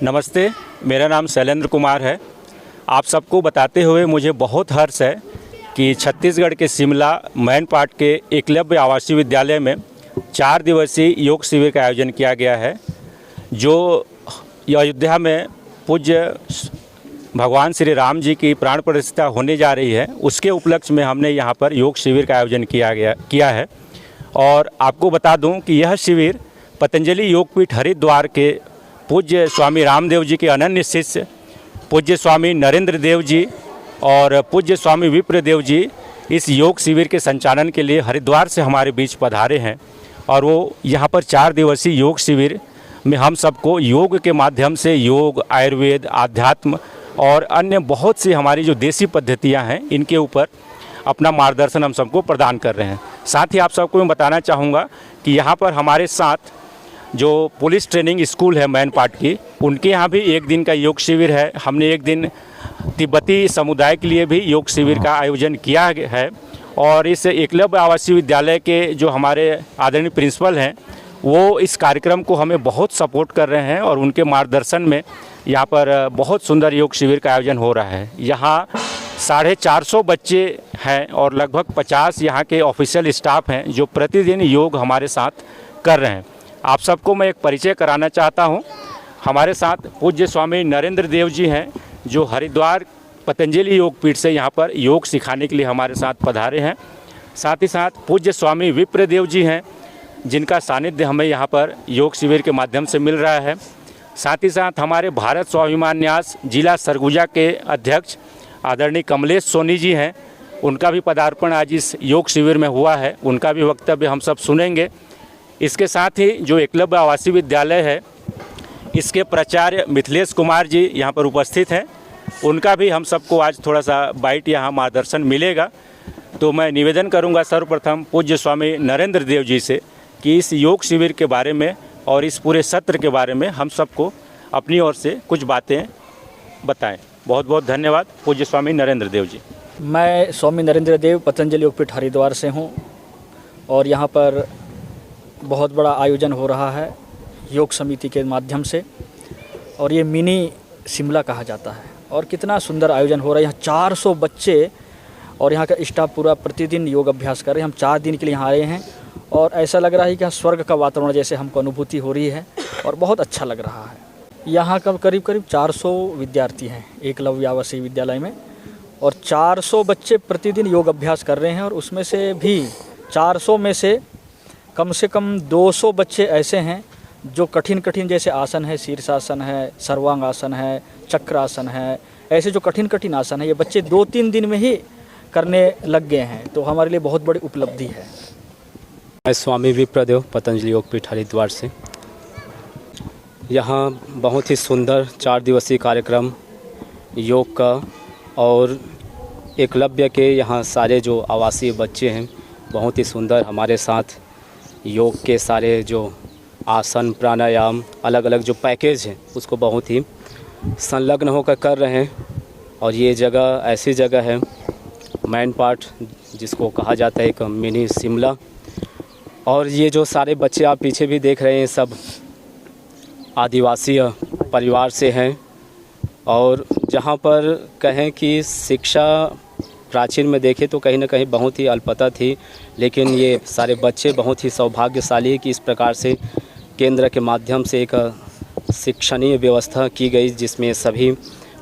नमस्ते, मेरा नाम शैलेंद्र कुमार है। आप सबको बताते हुए मुझे बहुत हर्ष है कि छत्तीसगढ़ के शिमला मैनपाट के एकलव्य आवासीय विद्यालय में 4 दिवसीय योग शिविर का आयोजन किया गया है, जो अयोध्या में पूज्य भगवान श्री राम जी की प्राण प्रतिष्ठा होने जा रही है। उसके उपलक्ष्य में हमने यहाँ पर योग शिविर का आयोजन किया है। और आपको बता दूं कि यह शिविर पतंजलि योगपीठ हरिद्वार के पूज्य स्वामी रामदेव जी के अनन्य शिष्य पूज्य स्वामी नरेंद्र देव जी और पूज्य स्वामी विप्रदेव जी इस योग शिविर के संचालन के लिए हरिद्वार से हमारे बीच पधारे हैं। और वो यहाँ पर 4 दिवसीय योग शिविर में हम सबको योग के माध्यम से योग, आयुर्वेद, आध्यात्म और अन्य बहुत सी हमारी जो देसी पद्धतियाँ हैं, इनके ऊपर अपना मार्गदर्शन हम सबको प्रदान कर रहे हैं। साथ ही आप सबको मैं बताना चाहूँगा कि यहाँ पर हमारे साथ जो पुलिस ट्रेनिंग स्कूल है मैनपाट की, उनके यहाँ भी एक दिन का योग शिविर है। हमने एक दिन तिब्बती समुदाय के लिए भी योग शिविर का आयोजन किया है। और इस एकलव्य आवासीय विद्यालय के जो हमारे आदरणीय प्रिंसिपल हैं, वो इस कार्यक्रम को हमें बहुत सपोर्ट कर रहे हैं और उनके मार्गदर्शन में यहाँ पर बहुत सुंदर योग शिविर का आयोजन हो रहा है। यहाँ 450 बच्चे हैं और लगभग 50 यहाँ के ऑफिशियल स्टाफ हैं जो प्रतिदिन योग हमारे साथ कर रहे हैं। आप सबको मैं एक परिचय कराना चाहता हूँ। हमारे साथ पूज्य स्वामी नरेंद्र देव जी हैं, जो हरिद्वार पतंजलि योगपीठ से यहाँ पर योग सिखाने के लिए हमारे साथ पधारे हैं। साथ ही साथ पूज्य स्वामी विप्रदेव जी हैं, जिनका सानिध्य हमें यहाँ पर योग शिविर के माध्यम से मिल रहा है। साथ ही साथ हमारे भारत स्वाभिमान न्यास जिला सरगुजा के अध्यक्ष आदरणीय कमलेश सोनी जी हैं, उनका भी पदार्पण आज इस योग शिविर में हुआ है। उनका भी वक्तव्य हम सब सुनेंगे। इसके साथ ही जो एकलव्य आवासीय विद्यालय है, इसके प्राचार्य मिथिलेश कुमार जी यहाँ पर उपस्थित हैं। उनका भी हम सबको आज थोड़ा सा बाइट यहाँ मार्गदर्शन मिलेगा। तो मैं निवेदन करूँगा सर्वप्रथम पूज्य स्वामी नरेंद्र देव जी से कि इस योग शिविर के बारे में और इस पूरे सत्र के बारे में हम सबको अपनी ओर से कुछ बातें बताएं। बहुत बहुत धन्यवाद पूज्य स्वामी नरेंद्र देव जी। मैं स्वामी नरेंद्र देव पतंजलि योगपीठ हरिद्वार से हूँ और यहाँ पर बहुत बड़ा आयोजन हो रहा है योग समिति के माध्यम से, और ये मिनी शिमला कहा जाता है। और कितना सुंदर आयोजन हो रहा है। यहाँ 400 बच्चे और यहाँ का स्टाफ पूरा प्रतिदिन योग अभ्यास कर रहे हैं। हम 4 दिन के लिए यहाँ आए हैं और ऐसा लग रहा है कि यहाँ स्वर्ग का वातावरण जैसे हमको अनुभूति हो रही है और बहुत अच्छा लग रहा है। यहाँ का करीब 400 विद्यार्थी हैं एकलव्य आवासीय विद्यालय में, और 400 बच्चे प्रतिदिन योग अभ्यास कर रहे हैं। और उसमें से भी 400 में से कम 200 बच्चे ऐसे हैं जो कठिन जैसे आसन है, शीर्षासन है, सर्वांग आसन है, चक्रासन है, ऐसे जो कठिन आसन है, ये बच्चे 2-3 दिन में ही करने लग गए हैं। तो हमारे लिए बहुत बड़ी उपलब्धि है। मैं स्वामी विप्रदेव पतंजलि योगपीठ हरिद्वार से। यहाँ बहुत ही सुंदर 4 दिवसीय कार्यक्रम योग का, और एकलव्य के यहाँ सारे जो आवासीय बच्चे हैं बहुत ही सुंदर हमारे साथ योग के सारे जो आसन, प्राणायाम, अलग अलग जो पैकेज हैं उसको बहुत ही संलग्न होकर कर रहे हैं। और ये जगह ऐसी जगह है मैनपाट, जिसको कहा जाता है एक मिनी शिमला। और ये जो सारे बच्चे आप पीछे भी देख रहे हैं, सब आदिवासी परिवार से हैं। और जहाँ पर कहें कि शिक्षा प्राचीन में देखें तो कहीं ना कहीं बहुत ही अल्पता थी, लेकिन ये सारे बच्चे बहुत ही सौभाग्यशाली है कि इस प्रकार से केंद्र के माध्यम से एक शिक्षणीय व्यवस्था की गई, जिसमें सभी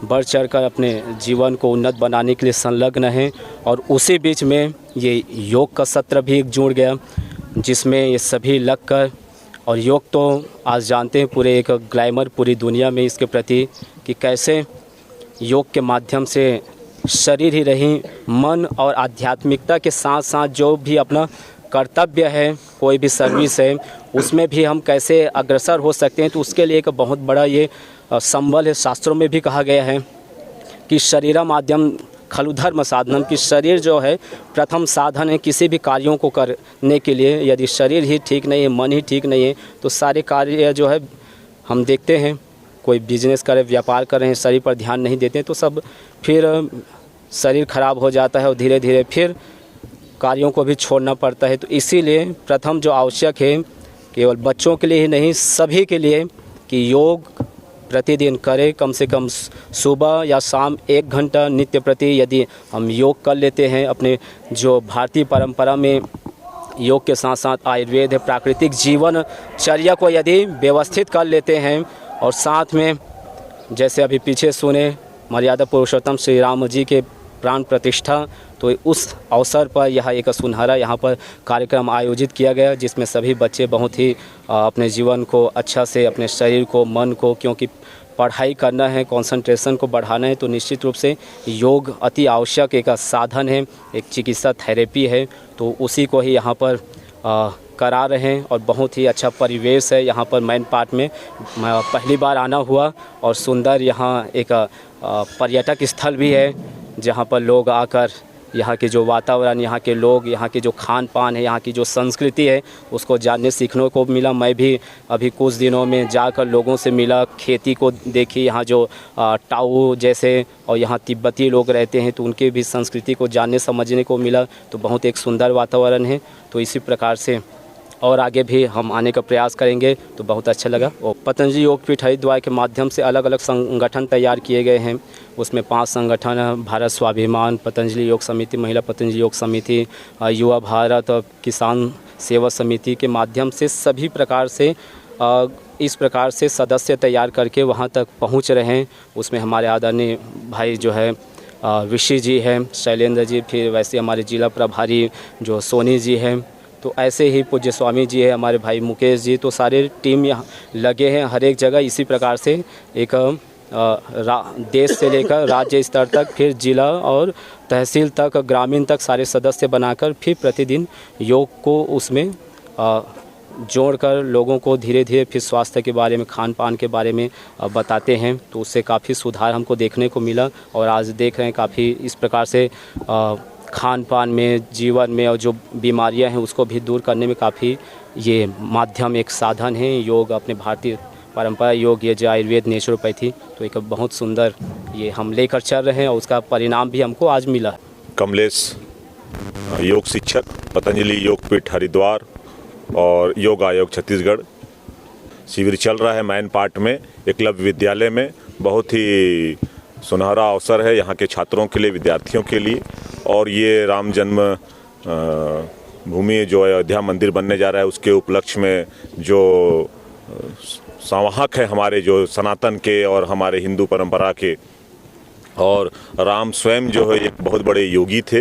बढ़ चढ़कर अपने जीवन को उन्नत बनाने के लिए संलग्न हैं। और उसी बीच में ये योग का सत्र भी एक जुड़ गया, जिसमें ये सभी लगकर, और योग तो आज जानते हैं पूरे एक ग्लैमर पूरी दुनिया में इसके प्रति कि कैसे योग के माध्यम से शरीर ही नहीं, मन और आध्यात्मिकता के साथ साथ जो भी अपना कर्तव्य है, कोई भी सर्विस है, उसमें भी हम कैसे अग्रसर हो सकते हैं। तो उसके लिए एक बहुत बड़ा ये संबल है। शास्त्रों में भी कहा गया है कि शरीरम माध्यम खलु धर्म साधनम, कि शरीर जो है प्रथम साधन है किसी भी कार्यों को करने के लिए। यदि शरीर ही ठीक नहीं है, मन ही ठीक नहीं है, तो सारे कार्य जो है हम देखते हैं, कोई बिजनेस करे, व्यापार कर रहे हैं, शरीर पर ध्यान नहीं देते तो सब फिर शरीर खराब हो जाता है और धीरे धीरे फिर कार्यों को भी छोड़ना पड़ता है। तो इसीलिए प्रथम जो आवश्यक है केवल बच्चों के लिए ही नहीं, सभी के लिए, कि योग प्रतिदिन करें। कम से कम सुबह या शाम 1 घंटा नित्य प्रति यदि हम योग कर लेते हैं, अपने जो भारतीय परंपरा में योग के साथ साथ आयुर्वेद है, प्राकृतिक जीवनचर्या को यदि व्यवस्थित कर लेते हैं और साथ में जैसे अभी पीछे सुने मर्यादा पुरुषोत्तम श्री राम जी के प्राण प्रतिष्ठा, तो उस अवसर पर यह एक सुनहरा यहाँ पर कार्यक्रम आयोजित किया गया जिसमें सभी बच्चे बहुत ही अपने जीवन को अच्छा से, अपने शरीर को, मन को, क्योंकि पढ़ाई करना है, कंसंट्रेशन को बढ़ाना है, तो निश्चित रूप से योग अति आवश्यक एक साधन है, एक चिकित्सा थेरेपी है, तो उसी को ही यहाँ पर करा रहे हैं। और बहुत ही अच्छा परिवेश है यहाँ पर मैन पार्क में, पहली बार आना हुआ और सुंदर यहाँ एक पर्यटक स्थल भी है जहाँ पर लोग आकर यहाँ के जो वातावरण, यहाँ के लोग, यहाँ के जो खान पान है, यहाँ की जो संस्कृति है उसको जानने सीखने को मिला। मैं भी अभी कुछ दिनों में जाकर लोगों से मिला, खेती को देखी, यहाँ जो टाऊ जैसे और यहाँ तिब्बती लोग रहते हैं तो उनके भी संस्कृति को जानने समझने को मिला। तो बहुत एक सुंदर वातावरण है। तो इसी प्रकार से और आगे भी हम आने का प्रयास करेंगे तो बहुत अच्छा लगा। और पतंजलि योगपीठ हरिद्वार के माध्यम से अलग अलग संगठन तैयार किए गए हैं। उसमें 5 संगठन हैं, भारत स्वाभिमान, पतंजलि योग समिति, महिला पतंजलि योग समिति, युवा भारत और किसान सेवा समिति के माध्यम से सभी प्रकार से इस प्रकार से सदस्य तैयार करके वहाँ तक पहुँच रहे हैं। उसमें हमारे आदरणीय भाई जो है ऋषि जी हैं, शैलेंद्र जी, फिर वैसे हमारे जिला प्रभारी जो सोनी जी हैं, तो ऐसे ही पूज्य स्वामी जी है, हमारे भाई मुकेश जी, तो सारे टीम यहाँ लगे हैं हर एक जगह। इसी प्रकार से एक देश से लेकर राज्य स्तर तक, फिर जिला और तहसील तक, ग्रामीण तक सारे सदस्य बनाकर फिर प्रतिदिन योग को उसमें जोड़कर लोगों को धीरे धीरे फिर स्वास्थ्य के बारे में, खान पान के बारे में बताते हैं। तो उससे काफ़ी सुधार हमको देखने को मिला और आज देख रहे हैं काफ़ी इस प्रकार से खान पान में, जीवन में और जो बीमारियां हैं उसको भी दूर करने में काफ़ी ये माध्यम, एक साधन है योग। अपने भारतीय परंपरा योग, ये जो आयुर्वेद, नेचुरोपैथी, तो एक बहुत सुंदर ये हम लेकर चल रहे हैं और उसका परिणाम भी हमको आज मिला। कमलेश, योग शिक्षक, पतंजलि योगपीठ हरिद्वार और योग आयोग छत्तीसगढ़। शिविर चल रहा है मैन पार्क में, एकलव्य विद्यालय में। बहुत ही सुनहरा अवसर है यहाँ के छात्रों के लिए, विद्यार्थियों के लिए। और ये राम जन्म भूमि जो अयोध्या मंदिर बनने जा रहा है उसके उपलक्ष्य में जो संवाहक है हमारे जो सनातन के और हमारे हिंदू परंपरा के, और राम स्वयं जो है एक बहुत बड़े योगी थे,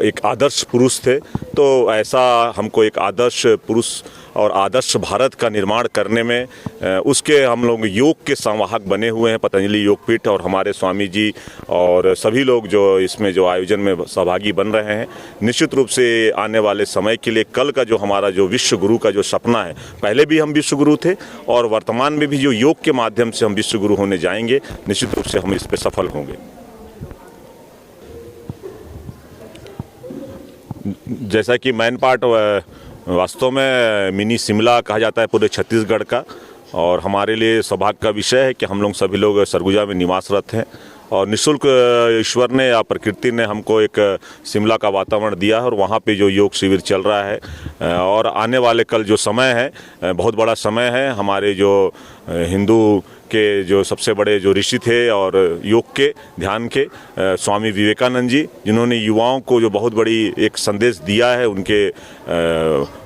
एक आदर्श पुरुष थे। तो ऐसा हमको एक आदर्श पुरुष और आदर्श भारत का निर्माण करने में उसके हम लोग योग के संवाहक बने हुए हैं, पतंजलि योगपीठ और हमारे स्वामी जी और सभी लोग जो इसमें जो आयोजन में सहभागी बन रहे हैं। निश्चित रूप से आने वाले समय के लिए कल का जो हमारा जो विश्व गुरु का जो सपना है, पहले भी हम विश्व गुरु थे और वर्तमान में भी जो योग के माध्यम से हम विश्व गुरु होने जाएंगे, निश्चित रूप से हम इस पर सफल होंगे। जैसा कि मैन पार्क वास्तव में मिनी शिमला कहा जाता है पूरे छत्तीसगढ़ का, और हमारे लिए सौभाग्य का विषय है कि हम लोग सभी लोग सरगुजा में निवासरत हैं और निःशुल्क ईश्वर ने या प्रकृति ने हमको एक शिमला का वातावरण दिया है और वहाँ पे जो योग शिविर चल रहा है। और आने वाले कल जो समय है बहुत बड़ा समय है। हमारे जो हिंदू के जो सबसे बड़े जो ऋषि थे और योग के ध्यान के स्वामी विवेकानंद जी, जिन्होंने युवाओं को जो बहुत बड़ी एक संदेश दिया है, उनके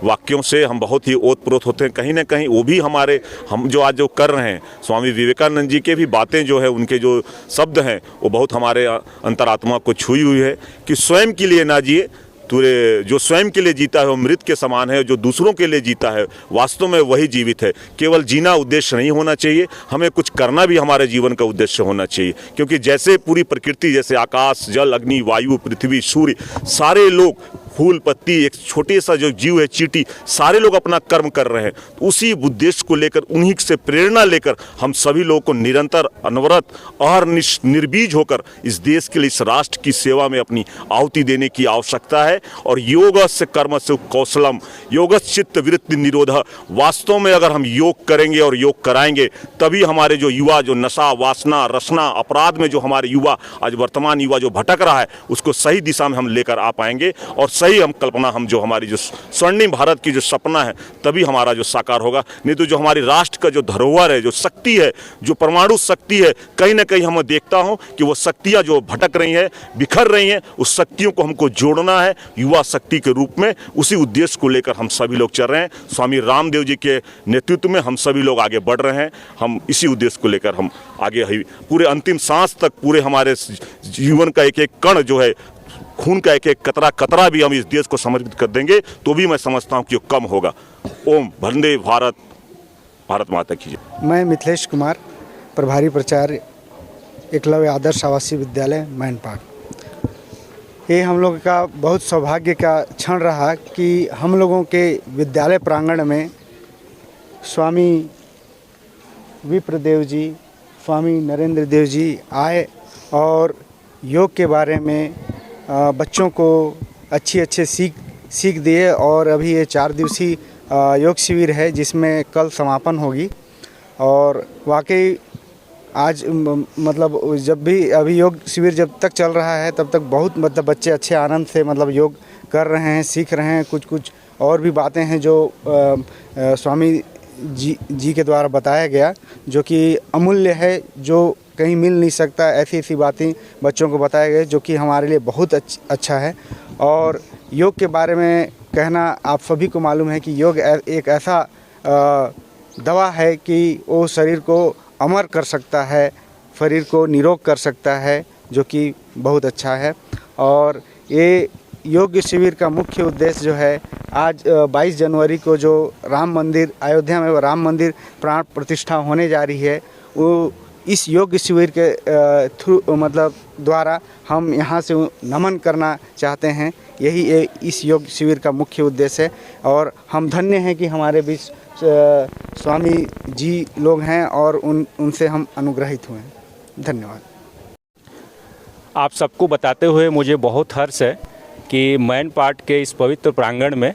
वाक्यों से हम बहुत ही ओतप्रोत होते हैं। कहीं ना कहीं वो भी हम जो आज जो कर रहे हैं, स्वामी विवेकानंद जी के भी बातें जो है, उनके जो शब्द हैं वो बहुत हमारे अंतरात्मा को छुई हुई है कि स्वयं के लिए ना जिए, जो स्वयं के लिए जीता है वो मृत के समान है, जो दूसरों के लिए जीता है वास्तव में वही जीवित है। केवल जीना उद्देश्य नहीं होना चाहिए, हमें कुछ करना भी हमारे जीवन का उद्देश्य होना चाहिए। क्योंकि जैसे पूरी प्रकृति, जैसे आकाश, जल, अग्नि, वायु, पृथ्वी, सूर्य, सारे लोग, फूल पत्ती, एक छोटे सा जो जीव है चींटी, सारे लोग अपना कर्म कर रहे हैं। उसी उद्देश्य को लेकर, उन्हीं से प्रेरणा लेकर हम सभी लोगों को निरंतर, अनवरत और निर्बीज होकर इस देश के लिए, इस राष्ट्र की सेवा में अपनी आहुति देने की आवश्यकता है। और योगस्य कर्म से कौशलम, योगस्य चित्त वृत्ति निरोध। वास्तव में अगर हम योग करेंगे और योग कराएंगे, तभी हमारे जो युवा, जो नशा, वासना, रसना, अपराध में जो हमारे युवा, आज वर्तमान युवा जो भटक रहा है, उसको सही दिशा में हम लेकर आ पाएंगे और सही सही हम कल्पना, हम जो हमारी जो स्वर्णिम भारत की जो सपना है, तभी हमारा जो साकार होगा। नहीं तो जो हमारी राष्ट्र का जो धरोहर है, जो शक्ति है, जो परमाणु शक्ति है, कहीं ना कहीं हम देखता हूं कि वो शक्तियां जो भटक रही हैं, बिखर रही हैं, उस शक्तियों को हमको जोड़ना है युवा शक्ति के रूप में। उसी उद्देश्य को लेकर हम सभी लोग चल रहे हैं। स्वामी रामदेव जी के नेतृत्व में हम सभी लोग आगे बढ़ रहे हैं। हम इसी उद्देश्य को लेकर हम आगे पूरे अंतिम सांस तक, पूरे हमारे जीवन का एक एक कण जो है, खून का एक एक कतरा कतरा भी हम इस देश को समर्पित कर देंगे तो भी मैं समझता हूं कि वो कम होगा। ओम वंदे भारत, भारत माता की जय। मैं मिथिलेश कुमार, प्रभारी प्राचार्य एकलव्य आदर्श आवासीय विद्यालय मैनपाट। ये हम लोग का बहुत सौभाग्य का क्षण रहा कि हम लोगों के विद्यालय प्रांगण में स्वामी विप्रदेव जी, स्वामी नरेंद्र देव जी आए और योग के बारे में बच्चों को अच्छी सीख दिए। और अभी ये 4 दिवसीय योग शिविर है जिसमें कल समापन होगी। और वाकई आज मतलब जब भी अभी योग शिविर जब तक चल रहा है तब तक बहुत मतलब बच्चे अच्छे आनंद से मतलब योग कर रहे हैं, सीख रहे हैं। कुछ और भी बातें हैं जो स्वामी जी के द्वारा बताया गया, जो कि अमूल्य है, जो कहीं मिल नहीं सकता। ऐसी बातें बच्चों को बताया गया जो कि हमारे लिए बहुत अच्छा है। और योग के बारे में कहना आप सभी को मालूम है कि योग एक ऐसा दवा है कि वो शरीर को अमर कर सकता है, शरीर को निरोग कर सकता है, जो कि बहुत अच्छा है। और ये योग शिविर का मुख्य उद्देश्य जो है, आज 22 जनवरी को जो राम मंदिर अयोध्या में राम मंदिर प्राण प्रतिष्ठा होने जा रही है, वो इस योग शिविर के थ्रू मतलब द्वारा हम यहाँ से नमन करना चाहते हैं। यही इस योग शिविर का मुख्य उद्देश्य है। और हम धन्य हैं कि हमारे बीच स्वामी जी लोग हैं और उनसे हम अनुग्रहित हुए हैं। धन्यवाद। आप सबको बताते हुए मुझे बहुत हर्ष है कि मैनपाट के इस पवित्र प्रांगण में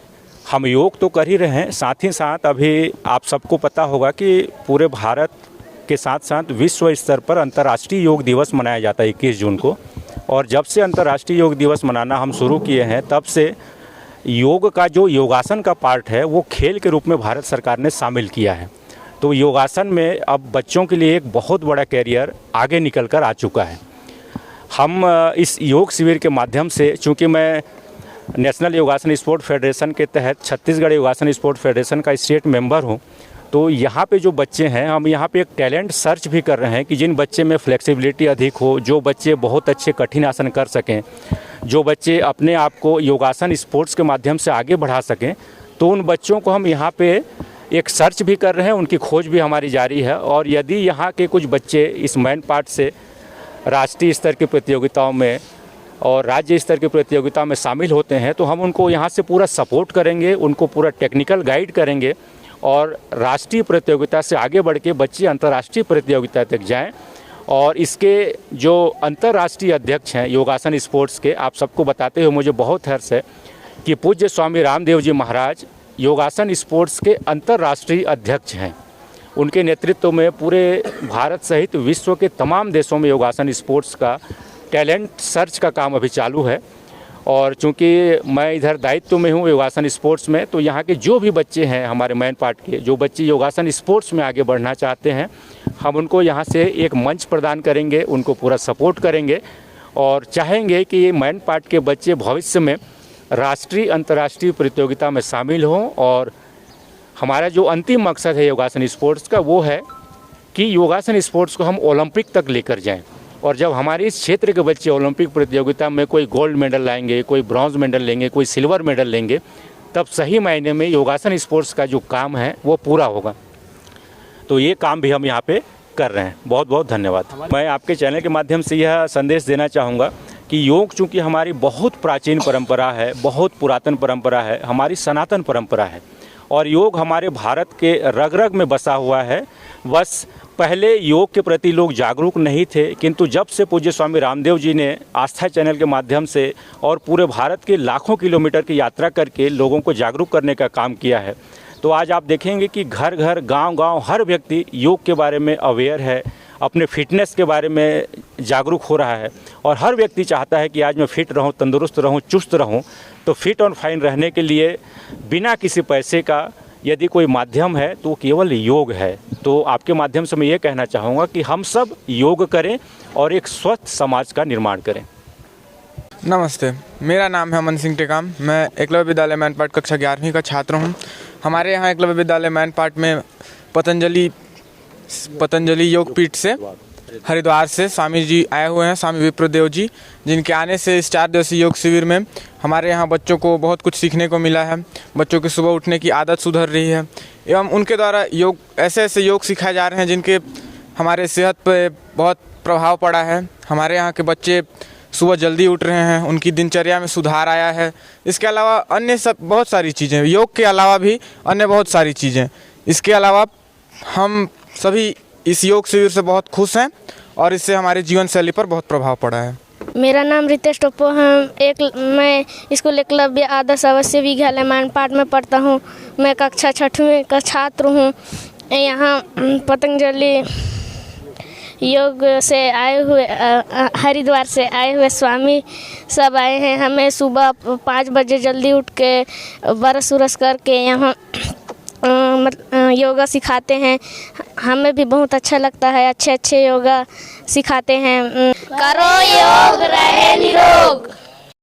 हम योग तो कर ही रहे हैं, साथ ही साथ अभी आप सबको पता होगा कि पूरे भारत के साथ साथ विश्व स्तर पर अंतर्राष्ट्रीय योग दिवस मनाया जाता है 21 जून को। और जब से अंतर्राष्ट्रीय योग दिवस मनाना हम शुरू किए हैं, तब से योग का जो योगासन का पार्ट है वो खेल के रूप में भारत सरकार ने शामिल किया है। तो योगासन में अब बच्चों के लिए एक बहुत बड़ा कैरियर आगे निकल कर आ चुका है। हम इस योग शिविर के माध्यम से, चूँकि मैं नेशनल योगासन स्पोर्ट फेडरेशन के तहत छत्तीसगढ़ योगासन स्पोर्ट फेडरेशन का स्टेट मेंबर हूँ, तो यहाँ पे जो बच्चे हैं, हम यहाँ पे एक टैलेंट सर्च भी कर रहे हैं कि जिन बच्चे में फ्लेक्सिबिलिटी अधिक हो, जो बच्चे बहुत अच्छे कठिन आसन कर सकें, जो बच्चे अपने आप को योगासन स्पोर्ट्स के माध्यम से आगे बढ़ा सकें, तो उन बच्चों को हम यहाँ पे एक सर्च भी कर रहे हैं, उनकी खोज भी हमारी जारी है। और यदि यहाँ के कुछ बच्चे इस मैनपाट से राष्ट्रीय स्तर की प्रतियोगिताओं में और राज्य स्तर की प्रतियोगिता में शामिल होते हैं, तो हम उनको यहाँ से पूरा सपोर्ट करेंगे, उनको पूरा टेक्निकल गाइड करेंगे और राष्ट्रीय प्रतियोगिता से आगे बढ़ के बच्चे अंतर्राष्ट्रीय प्रतियोगिता तक जाएं। और इसके जो अंतर्राष्ट्रीय अध्यक्ष हैं योगासन स्पोर्ट्स के, आप सबको बताते हुए मुझे बहुत हर्ष है कि पूज्य स्वामी रामदेव जी महाराज योगासन स्पोर्ट्स के अंतर्राष्ट्रीय अध्यक्ष हैं। उनके नेतृत्व में पूरे भारत सहित विश्व के तमाम देशों में योगासन स्पोर्ट्स का टैलेंट सर्च का काम अभी चालू है। और चूंकि मैं इधर दायित्व में हूँ योगासन स्पोर्ट्स में, तो यहाँ के जो भी बच्चे हैं हमारे मैनपाट के, जो बच्चे योगासन स्पोर्ट्स में आगे बढ़ना चाहते हैं, हम उनको यहाँ से एक मंच प्रदान करेंगे, उनको पूरा सपोर्ट करेंगे और चाहेंगे कि ये मैनपाट के बच्चे भविष्य में राष्ट्रीय अंतर्राष्ट्रीय प्रतियोगिता में शामिल हों। और हमारा जो अंतिम मकसद है योगासन स्पोर्ट्स का, वो है कि योगासन स्पोर्ट्स को हम ओलंपिक तक लेकर जाएं। और जब हमारे इस क्षेत्र के बच्चे ओलंपिक प्रतियोगिता में कोई गोल्ड मेडल लाएंगे, कोई ब्रॉन्ज मेडल लेंगे, कोई सिल्वर मेडल लेंगे, तब सही मायने में योगासन स्पोर्ट्स का जो काम है वो पूरा होगा। तो ये काम भी हम यहाँ पे कर रहे हैं। बहुत बहुत धन्यवाद। मैं आपके चैनल के माध्यम से यह संदेश देना चाहूँगा कि योग चूँकि हमारी बहुत प्राचीन परंपरा है, बहुत पुरातन परंपरा है, हमारी सनातन परंपरा है और योग हमारे भारत के रग रग में बसा हुआ है। बस पहले योग के प्रति लोग जागरूक नहीं थे, किंतु जब से पूज्य स्वामी रामदेव जी ने आस्था चैनल के माध्यम से और पूरे भारत के लाखों किलोमीटर की यात्रा करके लोगों को जागरूक करने का काम किया है, तो आज आप देखेंगे कि घर घर गांव गांव हर व्यक्ति योग के बारे में अवेयर है, अपने फिटनेस के बारे में जागरूक हो रहा है और हर व्यक्ति चाहता है कि आज मैं फिट रहूं, तंदुरुस्त रहूं, चुस्त रहूं। तो फिट और फाइन रहने के लिए बिना किसी पैसे का यदि कोई माध्यम है तो केवल योग है। तो आपके माध्यम से मैं ये कहना चाहूँगा कि हम सब योग करें और एक स्वस्थ समाज का निर्माण करें। नमस्ते, मेरा नाम है अमन सिंह टेकाम। मैं एकलव्य विद्यालय मैनपाट कक्षा 11वीं का छात्र हूं। हमारे यहाँ एकलव्य विद्यालय मैनपाट में पतंजलि योगपीठ से हरिद्वार से स्वामी जी आए हुए हैं, स्वामी विप्रदेव जी, जिनके आने से इस 4 दिवसीय योग शिविर में हमारे यहाँ बच्चों को बहुत कुछ सीखने को मिला है। बच्चों की सुबह उठने की आदत सुधर रही है एवं उनके द्वारा योग ऐसे योग सिखाए जा रहे हैं जिनके हमारे सेहत पर बहुत प्रभाव पड़ा है। हमारे यहाँ के बच्चे सुबह जल्दी उठ रहे हैं, उनकी दिनचर्या में सुधार आया है। इसके अलावा अन्य सब बहुत सारी चीज़ें, योग के अलावा भी अन्य बहुत सारी चीज़ें। इसके अलावा हम सभी इस योग शिविर से बहुत खुश हैं और इससे हमारे जीवन शैली पर बहुत प्रभाव पड़ा है। मेरा नाम रितेश टोप्पो है। मैं स्कूल एकलव्य आदर्श आवासीय विद्यालय मैनपाट में पढ़ता हूँ। मैं कक्षा 6वीं का छात्र हूँ। यहाँ पतंजलि योग से आए हुए हरिद्वार से आए हुए स्वामी सब आए हैं। हमें सुबह 5 बजे जल्दी उठ के बरस उरस करके यहाँ योगा सिखाते हैं। हमें भी बहुत अच्छा लगता है, अच्छे योगा सिखाते हैं। करो योग रहे निरोग।